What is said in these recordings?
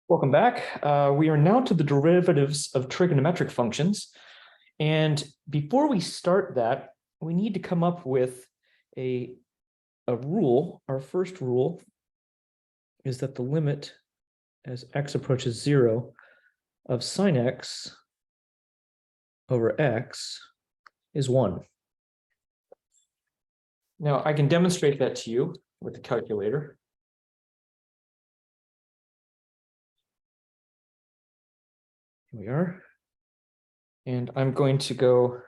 Welcome back. We are now to the derivatives of trigonometric functions. And before we start that, we need to come up with a rule. Our first rule is that the limit as x approaches 0 of sine x over x is 1. Now, I can demonstrate that to you with the calculator. Here we are. And I'm going to go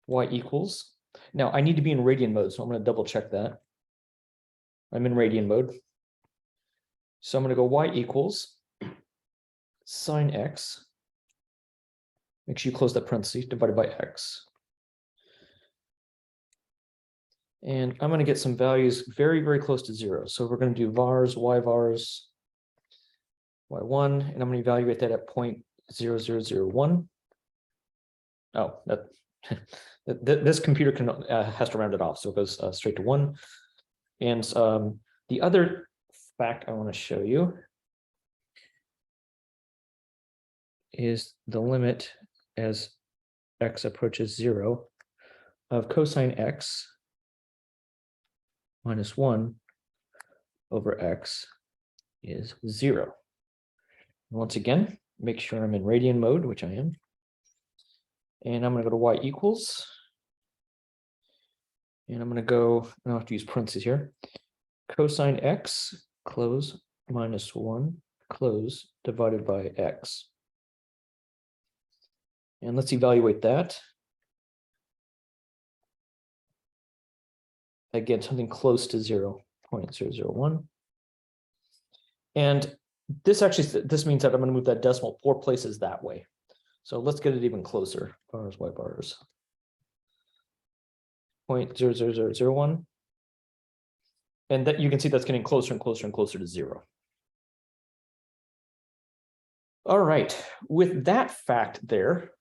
y equals. Now, I need to be in radian mode, so I'm going to double check that. I'm in radian mode. So I'm going to go y equals sine x. Make sure you close that parenthesis, divided by x. And I'm going to get some values very, very close to 0. So we're going to do vars, y vars, y1, and I'm going to evaluate that at 0.0001. Oh, this computer has to round it off, so it goes straight to 1. And the other fact I want to show you is the limit as x approaches 0 of cosine x minus 1 over x is 0. Once again, make sure I'm in radian mode, which I am. And I'm going to go to y equals. And I'm going to go, I don't have to use parentheses here. Cosine x, close, minus 1, close, divided by x. And let's evaluate that. Again, something close to 0.001. And this means that I'm going to move that decimal 4 places that way. So let's get it even closer. Bars, y bars. 0.00001. And that you can see that's getting closer and closer and closer to 0. All right, with that fact there,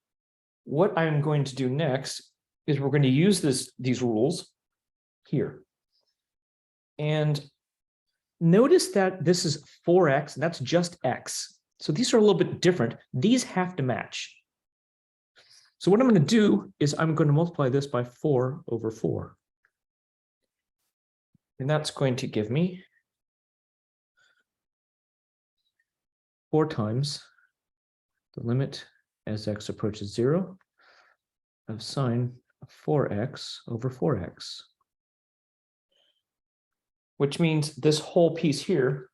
what I'm going to do next is we're going to use these rules here. And notice that this is 4x, and that's just x. So these are a little bit different. These have to match. So what I'm going to do is I'm going to multiply this by 4 over 4. And that's going to give me 4 times the limit as x approaches 0 of sine 4x over 4x. Which means this whole piece here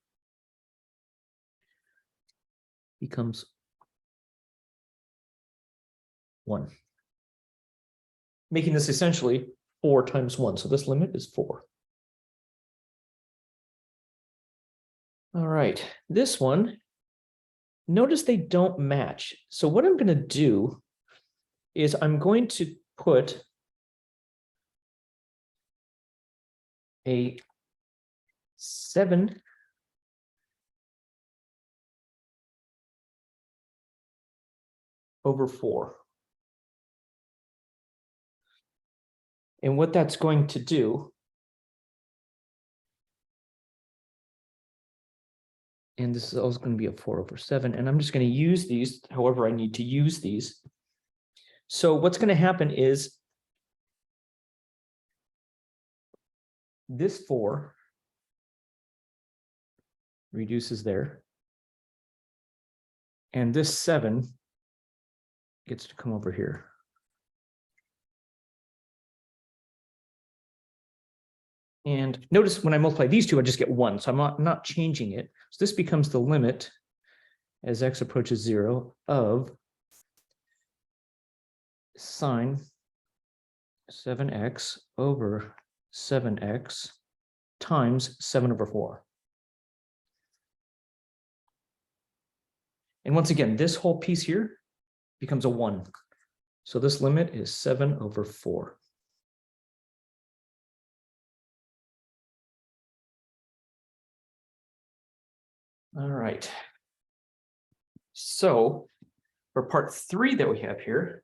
becomes 1. Making this essentially 4 times 1. So this limit is 4. All right, this one, notice they don't match. So what I'm going to do is I'm going to put a 7 over 4. And what that's going to do, and this is also going to be a 4 over 7, and I'm just going to use these however I need to use these. So what's going to happen is this 4 reduces there, and this 7 gets to come over here. And notice when I multiply these two, I just get 1. So I'm not changing it. So this becomes the limit as x approaches 0 of sine 7x over 7x times 7 over 4. And once again, this whole piece here becomes a 1. So this limit is 7 over 4. All right. So for part 3 that we have here,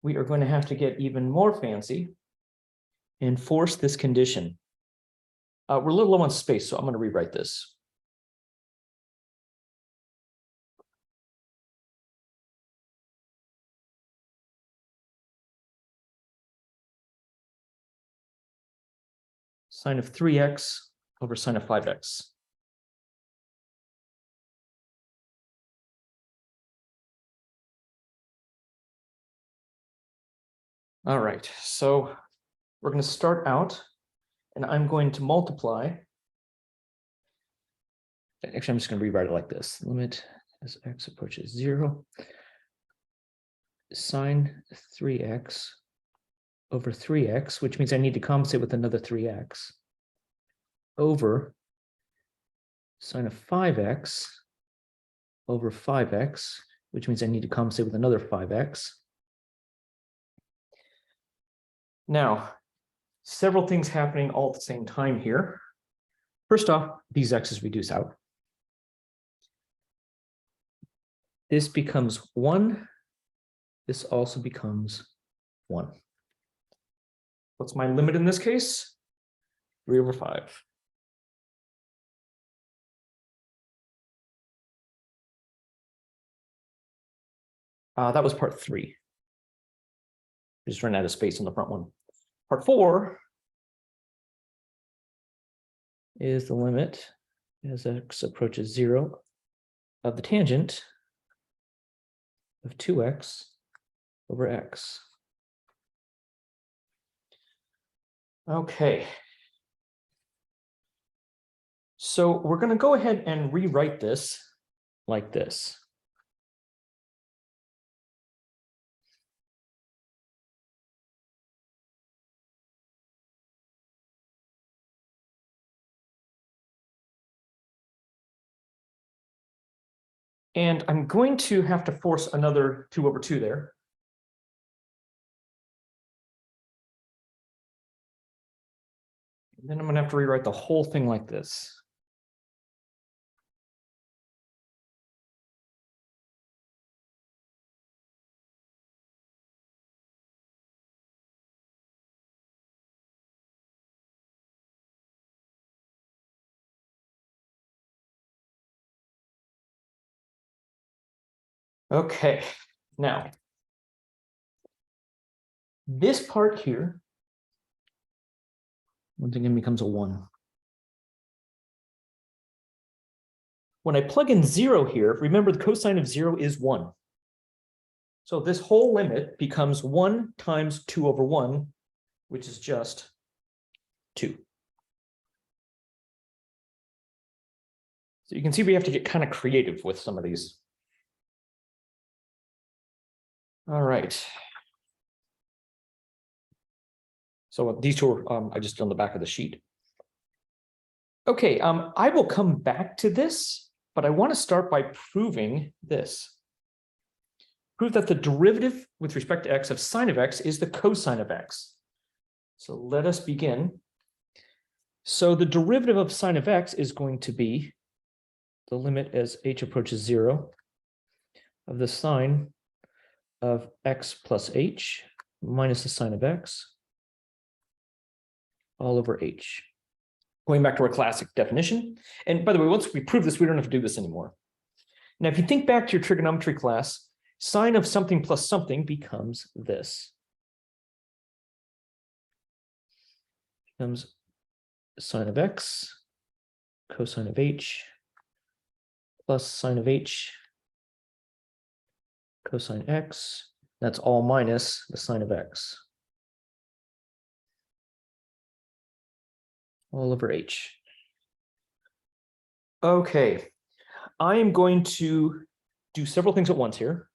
we are going to have to get even more fancy and force this condition. We're a little low on space, so I'm going to rewrite this. Sine of 3x over sine of 5x. All right, so we're going to start out, and I'm going to multiply. Actually, I'm just going to rewrite it like this. Limit as x approaches 0, sine 3x over 3x, which means I need to compensate with another 3x, over sine of 5x over 5x, which means I need to compensate with another 5x. Now, several things happening all at the same time here. First off, these x's reduce out. This becomes 1. This also becomes 1. What's my limit in this case? 3 over 5. That was part 3. Just ran out of space on the front one. Part 4 is the limit as x approaches 0 of the tangent of 2x over x. Okay. So we're going to go ahead and rewrite this like this. And I'm going to have to force another 2 over 2 there. And then I'm going to have to rewrite the whole thing like this. Okay, now, this part here, once again, becomes a 1. When I plug in 0 here, remember the cosine of 0 is 1. So this whole limit becomes 1 times 2 over 1, which is just 2. So you can see we have to get kind of creative with some of these. All right. So these two are I just on the back of the sheet. Okay, I will come back to this, but I want to start by proving this. Prove that the derivative with respect to x of sine of x is the cosine of x. So let us begin. So the derivative of sine of x is going to be the limit as h approaches 0 of the sine of x plus h minus the sine of x all over h. Going back to our classic definition. And by the way, once we prove this, we don't have to do this anymore. Now, if you think back to your trigonometry class, sine of something plus something becomes this. Becomes sine of x, cosine of h, plus sine of h, cosine x. That's all minus the sine of x. All over h. Okay, I am going to do several things at once here.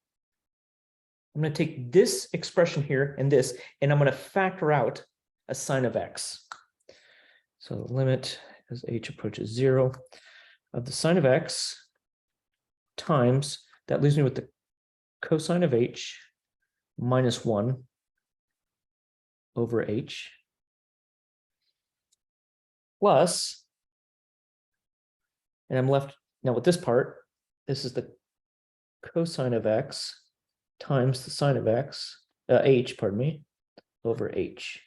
I'm going to take this expression here and this, and I'm going to factor out a sine of x. So the limit as h approaches 0 of the sine of x times, that leaves me with the cosine of h minus 1 over h plus, and I'm left now with this part, this is the cosine of x times the sine of x, h, pardon me, over h.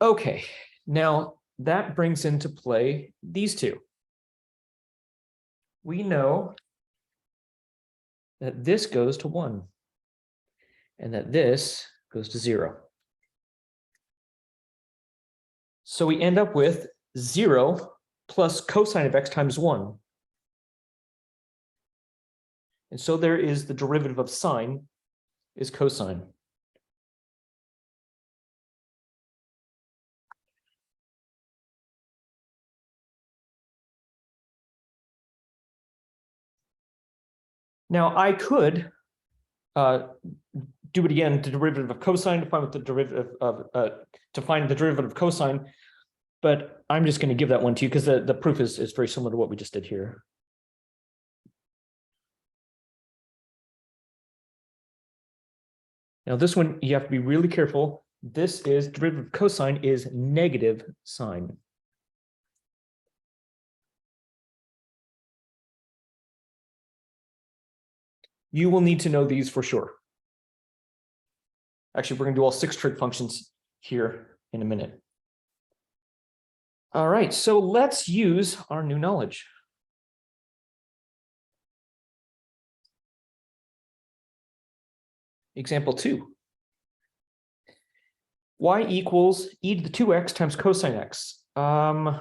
Okay, now that brings into play these two. We know that this goes to 1 and that this goes to 0. So we end up with 0 plus cosine of x times 1. And so there is the derivative of sine is cosine. Now I could do it again, the derivative of cosine to find what the derivative of cosine, but I'm just going to give that one to you because the proof is very similar to what we just did here. Now this one, you have to be really careful. This is derivative of cosine is negative sine. You will need to know these for sure. Actually, we're going to do all 6 trig functions here in a minute. All right, so let's use our new knowledge. Example 2. Y equals e to the 2x times cosine x. I'm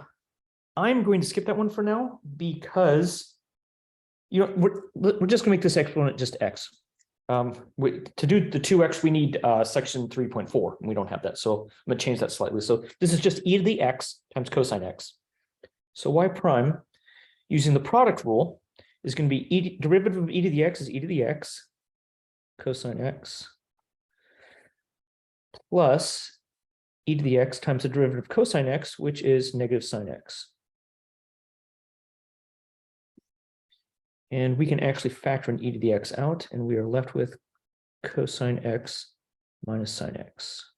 going to skip that one for now because we're just going to make this exponent just x. To do the 2x, we need section 3.4, and we don't have that. So I'm going to change that slightly. So this is just e to the x times cosine x. So y prime, using the product rule, is going to be derivative of e to the x is e to the x cosine x plus e to the x times the derivative of cosine x, which is negative sine x. And we can actually factor an e to the x out, and we are left with cosine x minus sine x.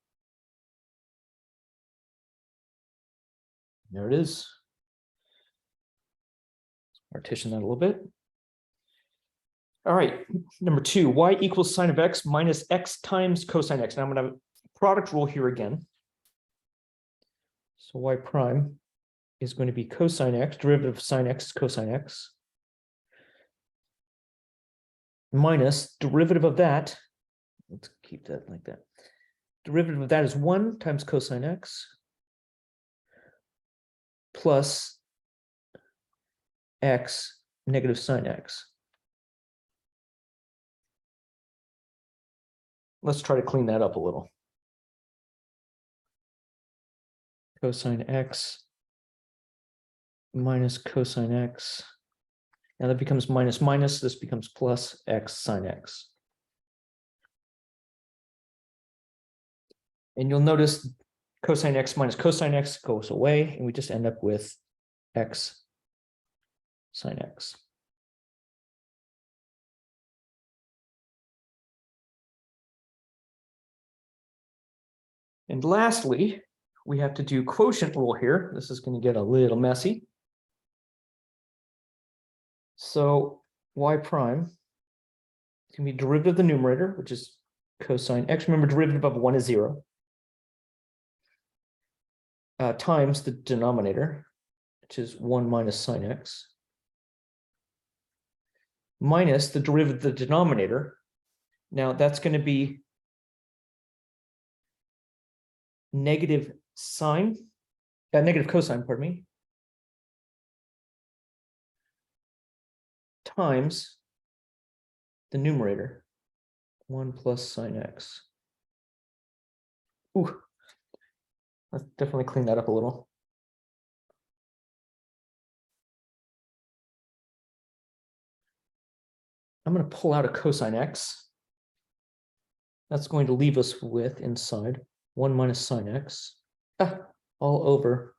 There it is. Let's partition that a little bit. All right, number 2, y equals sine of x minus x times cosine x. Now I'm going to product rule here again. So y prime is going to be cosine x, derivative of sine x is cosine x, minus derivative of that, let's keep that like that. Derivative of that is 1 times cosine x plus x negative sine x. Let's try to clean that up a little. Cosine x minus cosine x. Now that becomes minus minus, this becomes plus x sine x. And you'll notice cosine x minus cosine x goes away, and we just end up with x sine x. And lastly, we have to do quotient rule here. This is going to get a little messy. So y prime is going to be derivative of the numerator, which is cosine x. Remember, derivative of 1 is 0. Times the denominator, which is 1 minus sine x, minus the derivative of the denominator. Now that's going to be negative cosine, pardon me, times the numerator, 1 plus sine x. Ooh, let's definitely clean that up a little. I'm going to pull out a cosine x. That's going to leave us with inside 1 minus sine x, all over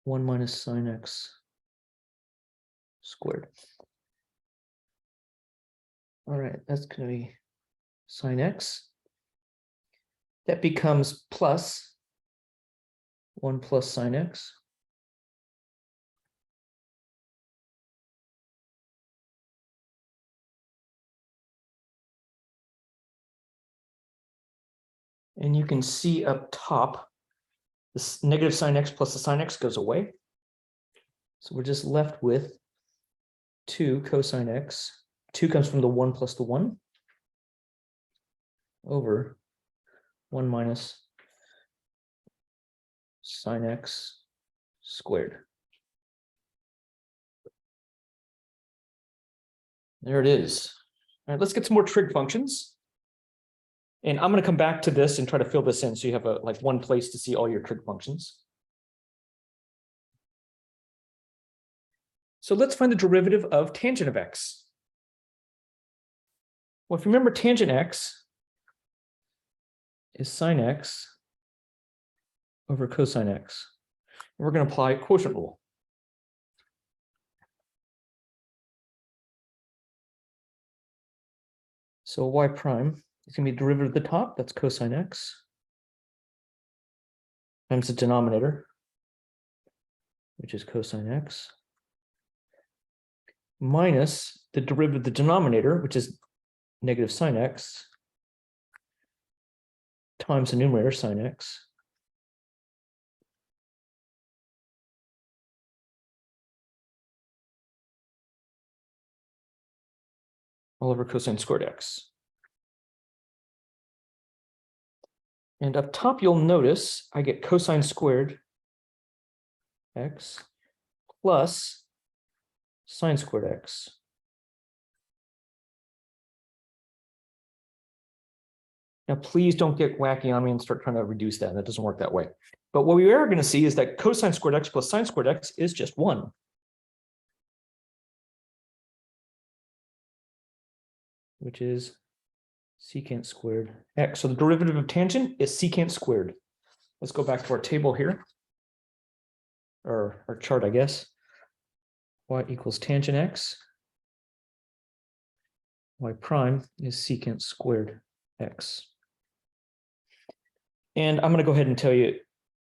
1 minus sine x squared. All right, that's going to be sine x. That becomes plus 1 plus sine x. And you can see up top This negative sine x plus the sine x goes away. So we're just left with 2 cosine x. 2 comes from the 1 plus the 1 over 1 minus sine x squared. There it is. All right, let's get some more trig functions. And I'm going to come back to this and try to fill this in so you have like one place to see all your trig functions. So let's find the derivative of tangent of x. Well, if you remember, tangent x is sine x over cosine x. And we're going to apply quotient rule. So y prime is going to be derivative of the top, that's cosine x, times the denominator, which is cosine x, minus the derivative of the denominator, which is negative sine x, times the numerator sine x, all over cosine squared x. And up top, you'll notice I get cosine squared x plus sine squared x. Now, please don't get wacky on me and start trying to reduce that. That doesn't work that way. But what we are going to see is that cosine squared x plus sine squared x is just 1. Which is secant squared x. So the derivative of tangent is secant squared. Let's go back to our table here, or our chart, I guess. Y equals tangent x. Y prime is secant squared x. And I'm going to go ahead and tell you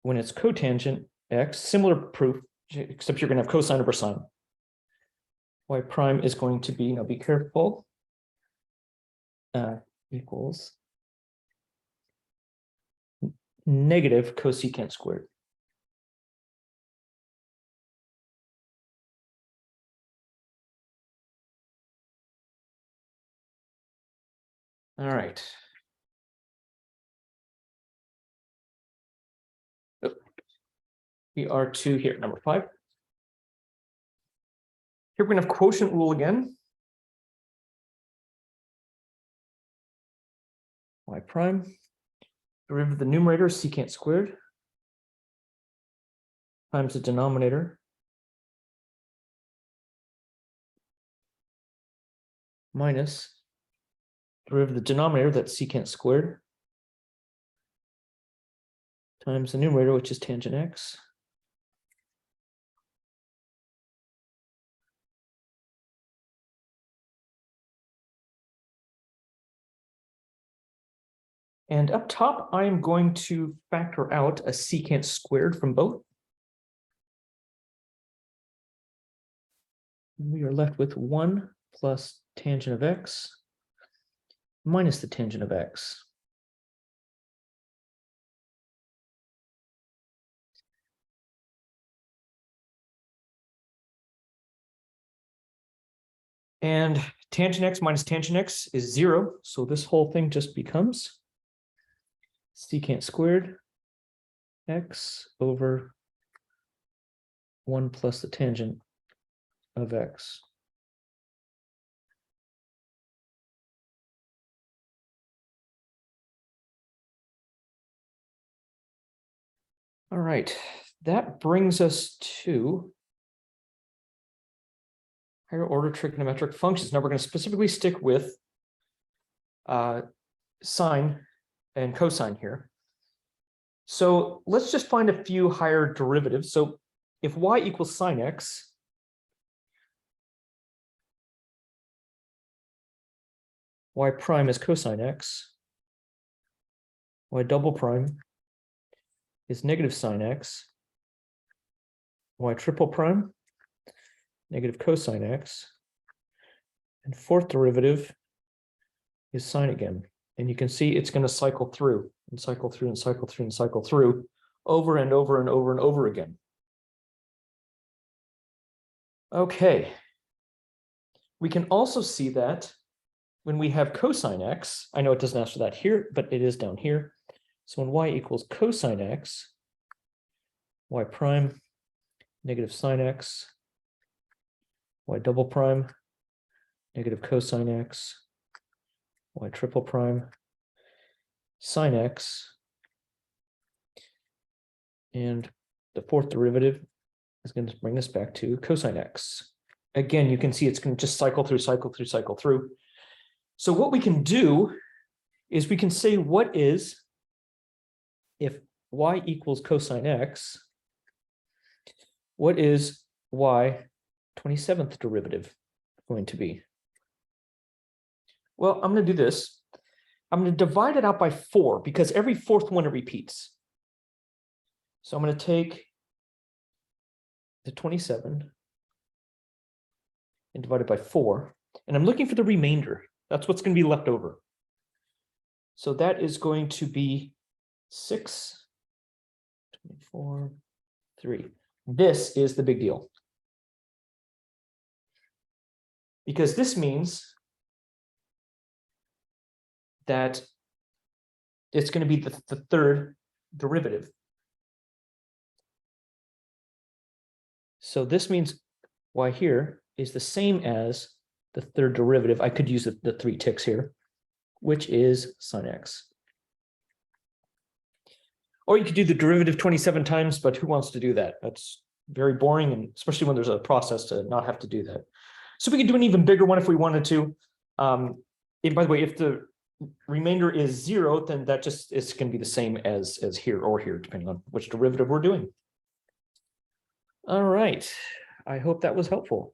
when it's cotangent x, similar proof, except you're going to have cosine over sine. Y prime is going to be, now be careful, equals negative cosecant squared. All right. We are to here, number 5. Here we're going to have quotient rule again. Y prime, derivative of the numerator, secant squared, times the denominator, minus derivative of the denominator, that's secant squared, times the numerator, which is tangent x. And up top, I am going to factor out a secant squared from both. We are left with 1 plus tangent of x minus the tangent of x. And tangent x minus tangent x is 0. So this whole thing just becomes secant squared x over 1 plus the tangent of x. All right, that brings us to higher order trigonometric functions. Now we're going to specifically stick with sine and cosine here. So let's just find a few higher derivatives. So if y equals sine x, y prime is cosine x, y double prime is negative sine x, y triple prime, negative cosine x, and fourth derivative is sine again. And you can see it's going to cycle through and cycle through and cycle through and cycle through over and over and over and over again. Okay. We can also see that when we have cosine x, I know it doesn't ask for that here, but it is down here. So when y equals cosine x, y prime, negative sine x, y double prime, negative cosine x, y triple prime, sine x, and the fourth derivative is going to bring us back to cosine x. Again, you can see it's going to just cycle through, cycle through, cycle through. So what we can do is we can say what is, if y equals cosine x, what is y 27th derivative going to be? Well, I'm going to do this. I'm going to divide it out by 4 because every fourth one it repeats. So I'm going to take the 27 and divide it by 4, and I'm looking for the remainder. That's what's going to be left over. So that is going to be 6, 24, 3. This is the big deal. Because this means that it's going to be the third derivative. So this means y here is the same as the third derivative. I could use the 3 ticks here, which is sine x. Or you could do the derivative 27 times, but who wants to do that? That's very boring, and especially when there's a process to not have to do that. So we could do an even bigger one if we wanted to. And by the way, if the remainder is 0, then that just is going to be the same as here or here, depending on which derivative we're doing. All right. I hope that was helpful.